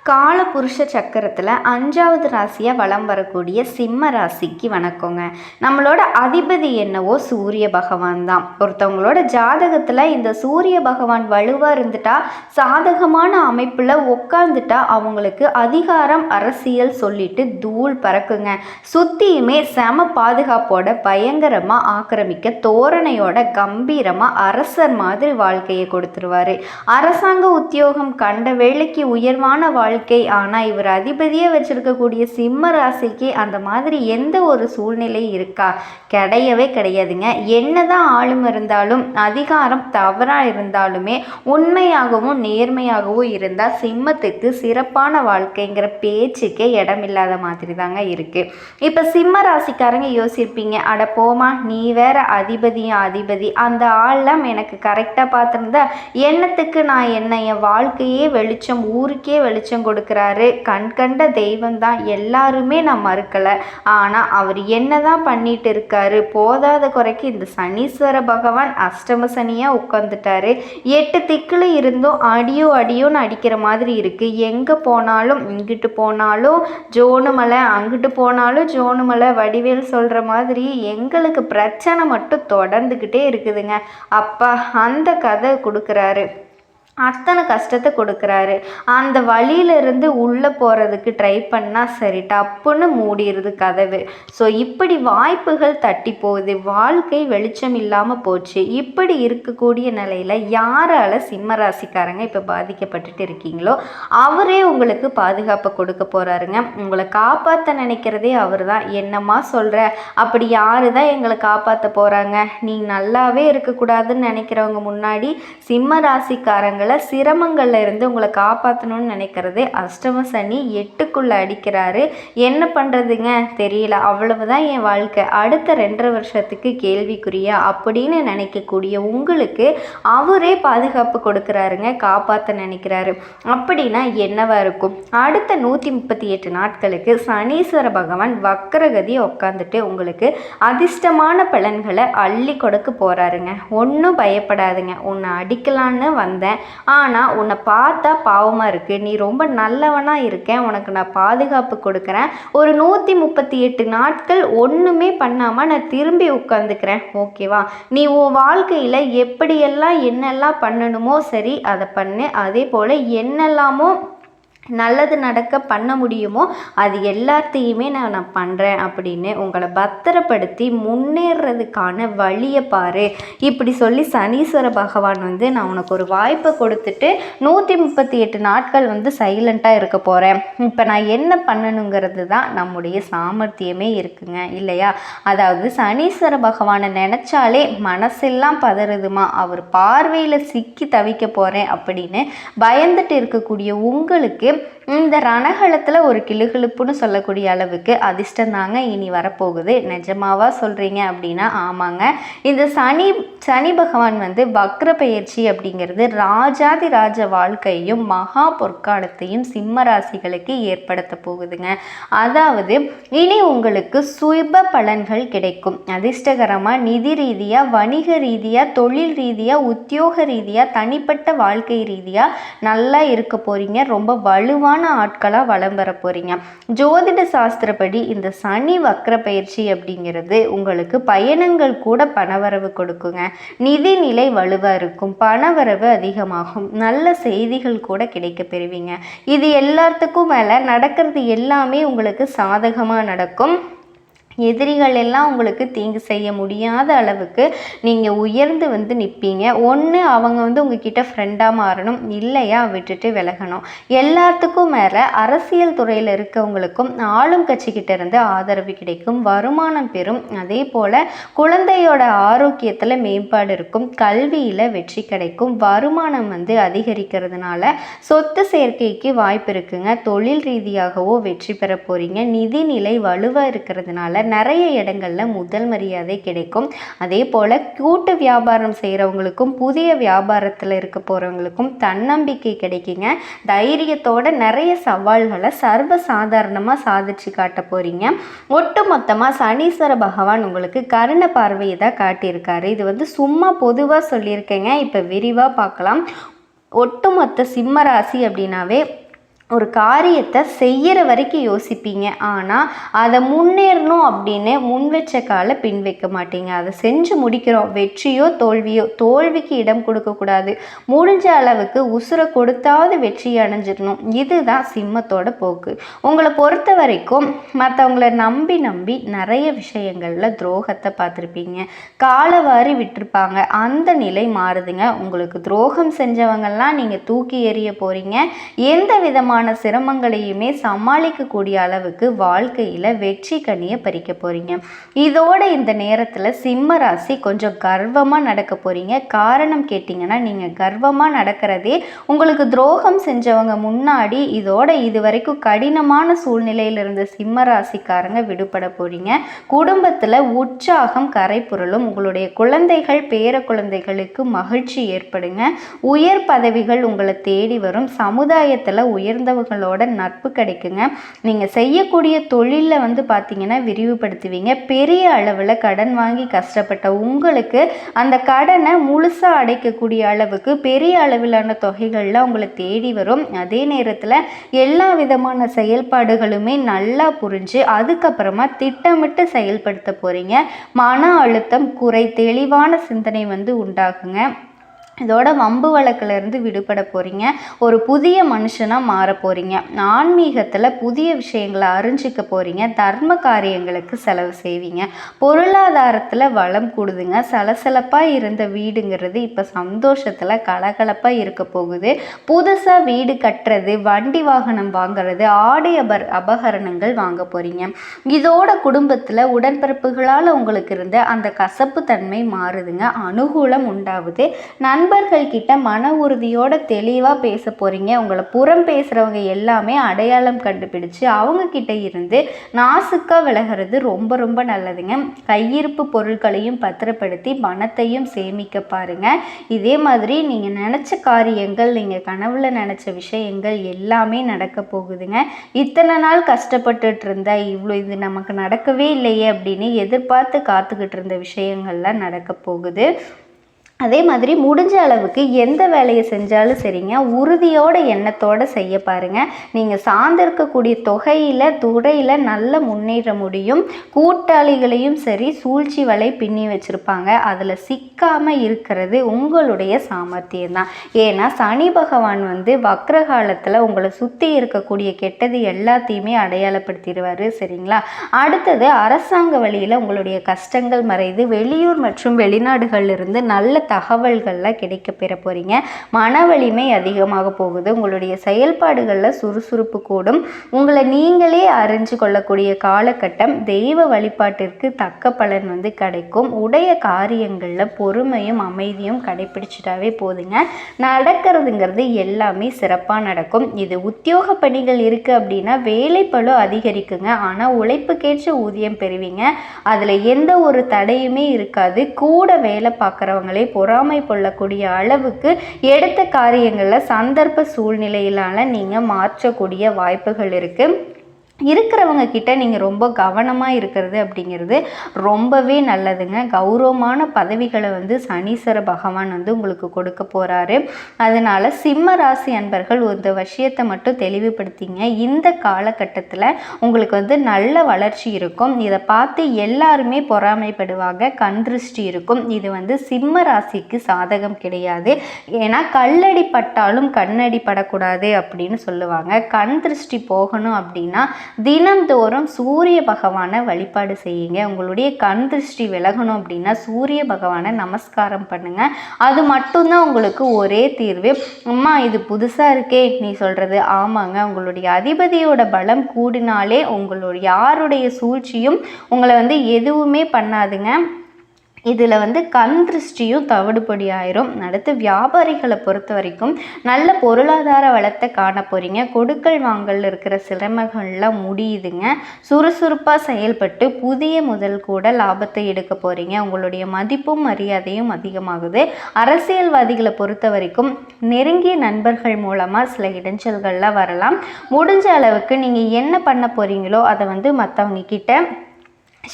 காலபுருஷ சக்கரத்தில் 5வது ராசியாக வலம் வரக்கூடிய சிம்ம ராசிக்கு வணக்கங்க. நம்மளோட அதிபதி என்னவோ சூரிய பகவான் தான். ஒருத்தவங்களோட ஜாதகத்தில் இந்த சூரிய பகவான் வலுவாக இருந்துட்டா, சாதகமான அமைப்பில் உட்காந்துட்டா அவங்களுக்கு அதிகாரம் அரசியல் சொல்லிட்டு தூள் பறக்குங்க. சுற்றியுமே செம பாதுகாப்போட பயங்கரமாக ஆக்கிரமிக்க தோரணையோட கம்பீரமாக அரசர் மாதிரி வாழ்க்கையை கொடுத்துருவாரு. அரசாங்க உத்தியோகம் கண்ட வேலைக்கு உயர்வான வாழ்க்கை. ஆனால் இவர் அதிபதியே வச்சிருக்கக்கூடிய சிம்ம ராசிக்கு அந்த மாதிரி எந்த ஒரு சூழ்நிலை இருக்கா? கிடையவே கிடையாதுங்க. என்னதான் ஆளும் இருந்தாலும், அதிகாரம் தவறாக இருந்தாலுமே உண்மையாகவும் நேர்மையாகவும் இருந்தால் சிம்மத்துக்கு சிறப்பான வாழ்க்கைங்கிற பேச்சுக்கே இடமில்லாத மாதிரி தாங்க இருக்குது. இப்போ சிம்ம ராசிக்காரங்க யோசிப்பீங்க, அட போமா நீ வேற அதிபதி அந்த ஆள்லாம் எனக்கு கரெக்டாக பார்த்துருந்தா என்னத்துக்கு நான் என் வாழ்க்கையே வெளிச்சம், ஊருக்கே வெளிச்சம் கொடுக்குறாரு, கண்கண்ட தெய்வம் தான், எல்லாருமே நான் மறுக்கலை. ஆனால் அவர் என்னதான் பண்ணிட்டு இருக்காரு? போதாத குறைக்கு இந்த சனீஸ்வர பகவான் அஷ்டம சனியாக உட்காந்துட்டாரு. 8 திக்கில் இருந்தும் அடியோன்னு அடிக்கிற மாதிரி இருக்குது. எங்கே போனாலும், இங்கிட்டு போனாலும் ஜோனுமலை, அங்கிட்டு போனாலும் ஜோனுமலை, வடிவேல் சொல்கிற மாதிரி எங்களுக்கு பிரச்சனை மட்டும் தொடர்ந்துக்கிட்டே இருக்குதுங்க. அப்பா அந்த கதை கொடுக்குறாரு, அத்தனை கஷ்டத்தை கொடுக்குறாரு. அந்த வழியிலிருந்து உள்ளே போகிறதுக்கு ட்ரை பண்ணால் சரி டப்புன்னு மூடிடுது கதவு. ஸோ இப்படி வாய்ப்புகள் தட்டி போகுது, வாழ்க்கை வெளிச்சம் இல்லாமல் போச்சு. இப்படி இருக்கக்கூடிய நிலையில் யாரால் சிம்ம ராசிக்காரங்க இப்போ பாதிக்கப்பட்டுட்டு இருக்கீங்களோ அவரே உங்களுக்கு பாதுகாப்பை கொடுக்க போகிறாருங்க. உங்களை காப்பாற்ற நினைக்கிறதே அவர் தான். என்னம்மா சொல்கிற, அப்படி யாரு தான் எங்களை காப்பாற்ற போகிறாங்க? நீ நல்லாவே இருக்கக்கூடாதுன்னு நினைக்கிறவங்க முன்னாடி சிம்ம ராசிக்காரங்க சிரமங்கள்ல இருந்து உங்களை காப்பாற்றணும்னு நினைக்கிறது அஷ்டம சனி 8க்குள்ள அடிக்கிறாரு. என்ன பண்றதுங்க தெரியல, அவ்வளவுதான் என் வாழ்க்கை, அடுத்த 2.5 வருஷத்துக்கு கேள்விக்குறியா அப்படின்னு நினைக்கக்கூடிய உங்களுக்கு அவரே பாதுகாப்பு கொடுக்குறாருங்க, காப்பாற்ற நினைக்கிறாரு. அப்படின்னா என்னவா இருக்கும்? அடுத்த 138 நாட்களுக்கு சனீஸ்வர பகவான் வக்கரகதியை உட்காந்துட்டு உங்களுக்கு அதிர்ஷ்டமான பலன்களை அள்ளி கொடுக்க போறாருங்க. ஒன்றும் பயப்படாதுங்க. உன்னை அடிக்கலான்னு வந்தேன், ஆனால் உன்னை பார்த்தா பாவமாக இருக்குது, நீ ரொம்ப நல்லவனாக இருக்கேன், உனக்கு நான் பாதுகாப்பு கொடுக்குறேன், ஒரு 138 நாட்கள் ஒன்றுமே பண்ணாமல் நான் திரும்பி உட்காந்துக்கிறேன், ஓகேவா? நீ உன் வாழ்க்கையில் எப்படியெல்லாம் என்னெல்லாம் பண்ணணுமோ சரி அதை பண்ணு, அதே போல் என்னெல்லாமோ நல்லது நடக்க பண்ண முடியுமோ அது எல்லாத்தையுமே நான் பண்ணுறேன் அப்படின்னு உங்களை பத்திரப்படுத்தி முன்னேறதுக்கான வழியை பாரு இப்படி சொல்லி சனீஸ்வர பகவான் நான் உனக்கு ஒரு வாய்ப்பை கொடுத்துட்டு 138 நாட்கள் சைலண்ட்டாக இருக்க போகிறேன். இப்போ நான் என்ன பண்ணணுங்கிறது தான் நம்முடைய சாமர்த்தியமே இருக்குங்க, இல்லையா? அதாவது சனீஸ்வர பகவானை நினச்சாலே மனசெல்லாம் பதறுதுமா, அவர் பார்வையில் சிக்கி தவிக்க போகிறேன் அப்படின்னு பயந்துட்டு இருக்கக்கூடிய உங்களுக்கு இந்த ரணகலத்தில் ஒரு கிளுகிழுப்புன்னு சொல்லக்கூடிய அளவுக்கு அதிர்ஷ்டம் தாங்க இனி வரப்போகுது. நிஜமாவா சொல்கிறீங்க அப்படின்னா ஆமாங்க. இந்த சனி பகவான் வக்ர பெயர்ச்சி அப்படிங்கிறது ராஜாதி ராஜ வாழ்க்கையும் மகா பொற்காலத்தையும் சிம்ம ராசிகளுக்கு ஏற்படுத்த போகுதுங்க. அதாவது இனி உங்களுக்கு சுப பலன்கள் கிடைக்கும். அதிர்ஷ்டகரமாக நிதி ரீதியாக, வணிக ரீதியாக, தொழில் ரீதியாக, உத்தியோக ரீதியாக, தனிப்பட்ட வாழ்க்கை ரீதியாக நல்லா இருக்க போகிறீங்க. ரொம்ப வலுவான ஆட்களாக வலம் வர போறீங்க. ஜோதிட சாஸ்திரப்படி இந்த சனி வக்ர பயிற்சி அப்படிங்கிறது உங்களுக்கு பயணங்கள் கூட பணவரவு கொடுக்குங்க. நிதி நிலை வலுவாக இருக்கும், பணவரவு அதிகமாகும், நல்ல செய்திகள் கூட கிடைக்க பெறுவீங்க. இது எல்லாத்துக்கும் மேலே நடக்கிறது எல்லாமே உங்களுக்கு சாதகமாக நடக்கும். எதிரிகள் எல்லாம் உங்களுக்கு தீங்கு செய்ய முடியாத அளவுக்கு நீங்கள் உயர்ந்து நிற்பீங்க. ஒன்று அவங்க உங்ககிட்ட ஃப்ரெண்டாக மாறணும், இல்லையா விட்டுட்டு விலகணும். எல்லாத்துக்கும் மேலே அரசியல் துறையில் இருக்கவங்களுக்கும் ஆளும் கட்சிக்கிட்ட இருந்து ஆதரவு கிடைக்கும், வருமானம் பெறும். அதே போல் குழந்தையோட ஆரோக்கியத்தில் மேம்பாடு இருக்கும், கல்வியில் வெற்றி கிடைக்கும், வருமானம் அதிகரிக்கிறதுனால சொத்து சேர்க்கைக்கு வாய்ப்பு இருக்குங்க. தொழில் ரீதியாகவோ வெற்றி பெற போகிறீங்க. நிதிநிலை வலுவாக இருக்கிறதுனால நிறைய இடங்கள்ல முதல் மரியாதை கிடைக்கும். அதே போல கூட்டு வியாபாரம் செய்கிறவங்களுக்கும் புதிய வியாபாரத்தில் இருக்க போகிறவங்களுக்கும் தன்னம்பிக்கை கிடைக்குங்க. தைரியத்தோட நிறைய சவால்களை சர்வ சாதாரணமாக சாதிச்சு காட்ட போகிறீங்க. ஒட்டு மொத்தமாக சனீஸ்வர பகவான் உங்களுக்கு கருண பார்வையை தான் காட்டியிருக்காரு. இது சும்மா பொதுவாக சொல்லியிருக்கேங்க. இப்போ விரிவாக பார்க்கலாம். ஒட்டுமொத்த சிம்ம ராசி அப்படின்னாவே ஒரு காரியத்தை செய்கிற வரைக்கும் யோசிப்பீங்க, ஆனால் அதை முன்னேறணும் அப்படின்னு முன் வச்ச காலை பின் வைக்க மாட்டீங்க. அதை செஞ்சு முடிக்கிறோம், வெற்றியோ தோல்வியோ, தோல்விக்கு இடம் கொடுக்கக்கூடாது. முடிஞ்ச அளவுக்கு உசுரை கொடுத்தாவது வெற்றி அடைஞ்சிடணும். இதுதான் சிம்மத்தோட போக்கு. உங்களை பொறுத்த வரைக்கும் மற்றவங்கள நம்பி நம்பி நிறைய விஷயங்களில் துரோகத்தை பார்த்துருப்பீங்க, காலவாரி விட்டுருப்பாங்க. அந்த நிலை மாறுதுங்க. உங்களுக்கு துரோகம் செஞ்சவங்கெல்லாம் நீங்கள் தூக்கி எறிய போகிறீங்க. எந்த விதமான சிரமங்களையுமே சமாளிக்கக்கூடிய அளவுக்கு வாழ்க்கையில் வெற்றி கனியை பறிக்க போறீங்க. இதோட இந்த நேரத்தில் சிம்ம ராசி கொஞ்சம் கர்வமாக நடக்க போறீங்க. காரணம் கேட்டிங்கன்னா, நீங்கள் கர்வமாக நடக்கிறதே உங்களுக்கு துரோகம் செஞ்சவங்க முன்னாடி இதோட இது வரைக்கும் கடினமான சூழ்நிலையில் இருந்த சிம்ம ராசிக்காரங்க விடுபட போறீங்க. குடும்பத்தில் உற்சாகம் கரை புரளும். உங்களுடைய குழந்தைகள் பேர குழந்தைகளுக்கு மகிழ்ச்சி ஏற்படுங்க. உயர் பதவிகள் உங்களை தேடி வரும். சமுதாயத்தில் உயர்ந்தவங்களோட நட்பு கிடைக்குங்க. நீங்கள் செய்யக்கூடிய தொழிலில் வந்து பார்த்தீங்கன்னா விரிவுபடுத்துவீங்க. பெரிய அளவில் கடன் வாங்கி கஷ்டப்பட்ட உங்களுக்கு அந்த கடனை முழுசாக அடைக்கக்கூடிய அளவுக்கு பெரிய அளவிலான தொகைகள்லாம் உங்களை தேடி வரும். அதே நேரத்தில் எல்லா விதமான செயல்பாடுகளுமே நல்லா புரிஞ்சு அதுக்கப்புறமா திட்டமிட்டு செயல்படுத்த போகிறீங்க. மன அழுத்தம் குறை, தெளிவான சிந்தனை வந்து உண்டாகுங்க. இதோட வம்பு வழக்கிலிருந்து விடுபட போகிறீங்க. ஒரு புதிய மனுஷனாக மாற போகிறீங்க. ஆன்மீகத்தில் புதிய விஷயங்களை அறிஞ்சிக்க போகிறீங்க. தர்ம காரியங்களுக்கு செலவு செய்வீங்க. பொருளாதாரத்தில் வளம் கூடுதுங்க. சலசலப்பாக இருந்த வீடுங்கிறது இப்போ சந்தோஷத்தில் கலகலப்பாக இருக்க போகுது. புதுசாக வீடு கட்டுறது, வண்டி வாகனம் வாங்கிறது, ஆடை அபகரணங்கள் வாங்க போகிறீங்க. இதோட குடும்பத்தில் உடன்பிறப்புகளால் உங்களுக்கு இருந்த அந்த கசப்பு தன்மை மாறுதுங்க. அனுகூலம் உண்டாகுது. நண்பர்கள் கிட்ட மன உறுதியோட தெளிவாக பேச போகிறீங்க. உங்களை புறம் பேசுகிறவங்க எல்லாமே அடையாளம் கண்டுபிடிச்சு அவங்க கிட்ட இருந்து நாசுக்காக விலகிறது ரொம்ப ரொம்ப நல்லதுங்க. கையிருப்பு பொருட்களையும் பத்திரப்படுத்தி பணத்தையும் சேமிக்க பாருங்க. இதே மாதிரி நீங்கள் நினச்ச காரியங்கள், நீங்கள் கனவுல நினச்ச விஷயங்கள் எல்லாமே நடக்க போகுதுங்க. இத்தனை நாள் கஷ்டப்பட்டுட்டு இருந்த இது நமக்கு நடக்கவே இல்லையே அப்படின்னு எதிர்பார்த்து காத்துக்கிட்டு இருந்த விஷயங்கள்லாம் நடக்க போகுது. அதே மாதிரி முடிஞ்ச அளவுக்கு எந்த வேலையை செஞ்சாலும் சரிங்க, உறுதியோட எண்ணத்தோடு செய்ய பாருங்கள். நீங்கள் சார்ந்திருக்கக்கூடிய துறையில் நல்ல முன்னேற முடியும். கூட்டாளிகளையும் சரி சூழ்ச்சி வலை பின்னி வச்சுருப்பாங்க. அதில் சிக்காமல் இருக்கிறது உங்களுடைய சாமர்த்தியம் தான். ஏன்னா சனி பகவான் வந்து வக்ர காலத்தில் உங்களை சுற்றி இருக்கக்கூடிய கெட்டது எல்லாத்தையுமே அடையாளப்படுத்திடுவார். சரிங்களா? அடுத்தது அரசாங்க வழியில் உங்களுடைய கஷ்டங்கள் மறைந்து வெளியூர் மற்றும் வெளிநாடுகளிலிருந்து நல்ல தகவல்கள்லாம் கிடைக்க பெற போகிறீங்க. மன வலிமை அதிகமாக போகுது. உங்களுடைய செயல்பாடுகளில் சுறுசுறுப்பு கூடும். உங்களை நீங்களே அறிஞ்சு கொள்ளக்கூடிய காலகட்டம். தெய்வ வழிபாட்டிற்கு தக்க பலன் வந்து கிடைக்கும். உடைய காரியங்களில் பொறுமையும் அமைதியும் கடைபிடிச்சிட்டாவே போதுங்க. நடக்கிறதுங்கிறது எல்லாமே சிறப்பாக நடக்கும். இது உத்தியோக பணிகள் இருக்குது அப்படின்னா வேலைப்பளு அதிகரிக்குங்க. ஆனால் உழைப்புக்கேற்ற ஊதியம் பெறுவீங்க. அதில் எந்த ஒரு தடையுமே இருக்காது. கூட வேலை பார்க்குறவங்களே பொறாமை கொள்ளக்கூடிய அளவுக்கு எடுத்த காரியங்களில் சந்தர்ப்ப சூழ்நிலையிலான நீங்கள் மாற்றக்கூடிய வாய்ப்புகள் இருக்குது. இருக்கிறவங்க கிட்ட நீங்கள் ரொம்ப கவனமாக இருக்கிறது அப்படிங்கிறது ரொம்பவே நல்லதுங்க. கௌரவமான பதவிகளை வந்து சனீஸ்வர பகவான் வந்து உங்களுக்கு கொடுக்க போகிறாரு. அதனால் சிம்ம ராசி அன்பர்கள் இந்த விஷயத்தை மட்டும் தெளிவுபடுத்திங்க. இந்த காலகட்டத்தில் உங்களுக்கு வந்து நல்ல வளர்ச்சி இருக்கும். இதை பார்த்து எல்லாருமே பொறாமைப்படுவாங்க. கண் திருஷ்டி இருக்கும். இது வந்து சிம்ம ராசிக்கு சாதகம் கிடையாது. ஏன்னா கல்லடி பட்டாலும் கண்ணடி படக்கூடாது அப்படின்னு சொல்லுவாங்க. கண் திருஷ்டி போகணும் அப்படின்னா தினந்தோறும் சூரிய பகவானை வழிபாடு செய்யுங்க. உங்களுடைய கண் திருஷ்டி விலகணும் அப்படின்னா சூரிய பகவானை நமஸ்காரம் பண்ணுங்க. அது மட்டும்தான் உங்களுக்கு ஒரே தீர்வு. அம்மா இது புதுசாக இருக்கே நீ சொல்கிறது ஆமாங்க. உங்களுடைய அதிபதியோட பலம் கூடினாலே உங்களுடைய யாருடைய சூழ்ச்சியும் உங்களை வந்து எதுவுமே பண்ணாதுங்க. இதில் வந்து கண் திருஷ்டியும் தவிடுபடி ஆயிரும். அடுத்து வியாபாரிகளை பொறுத்த வரைக்கும் நல்ல பொருளாதார வளத்தை காண போகிறீங்க. கொடுக்கல் வாங்கல் இருக்கிற சிரமங்கள்லாம் முடியுதுங்க. சுறுசுறுப்பாக செயல்பட்டு புதிய முதல் கூட லாபத்தை எடுக்க போகிறீங்க. உங்களுடைய மதிப்பும் மரியாதையும் அதிகமாகுது. அரசியல்வாதிகளை பொறுத்த வரைக்கும் நெருங்கிய நண்பர்கள் மூலமாக சில இடைஞ்சல்கள்லாம் வரலாம். முடிஞ்ச அளவுக்கு நீங்கள் என்ன பண்ண போகிறீங்களோ அதை வந்து மற்றவங்க கிட்ட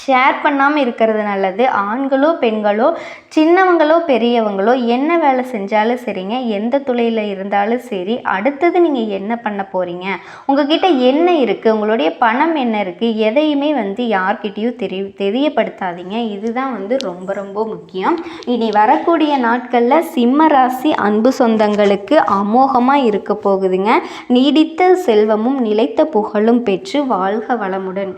ஷேர் பண்ணாமல் இருக்கிறது நல்லது. ஆண்களோ பெண்களோ சின்னவங்களோ பெரியவங்களோ என்ன வேலை செஞ்சாலும் சரிங்க, எந்த துறையில் இருந்தாலும் சரி, அடுத்தது நீங்கள் என்ன பண்ண போகிறீங்க, உங்ககிட்ட என்ன இருக்குது, உங்களுடைய பணம் என்ன இருக்குது, எதையுமே யார்கிட்டையும் தெரியப்படுத்தாதீங்க. இதுதான் ரொம்ப ரொம்ப முக்கியம். இனி வரக்கூடிய நாட்களில் சிம்ம ராசி அன்பு சொந்தங்களுக்கு அமோகமாக இருக்க போகுதுங்க. நீடித்த செல்வமும் நிலைத்த புகழும் பெற்று வாழ்க வளமுடன்.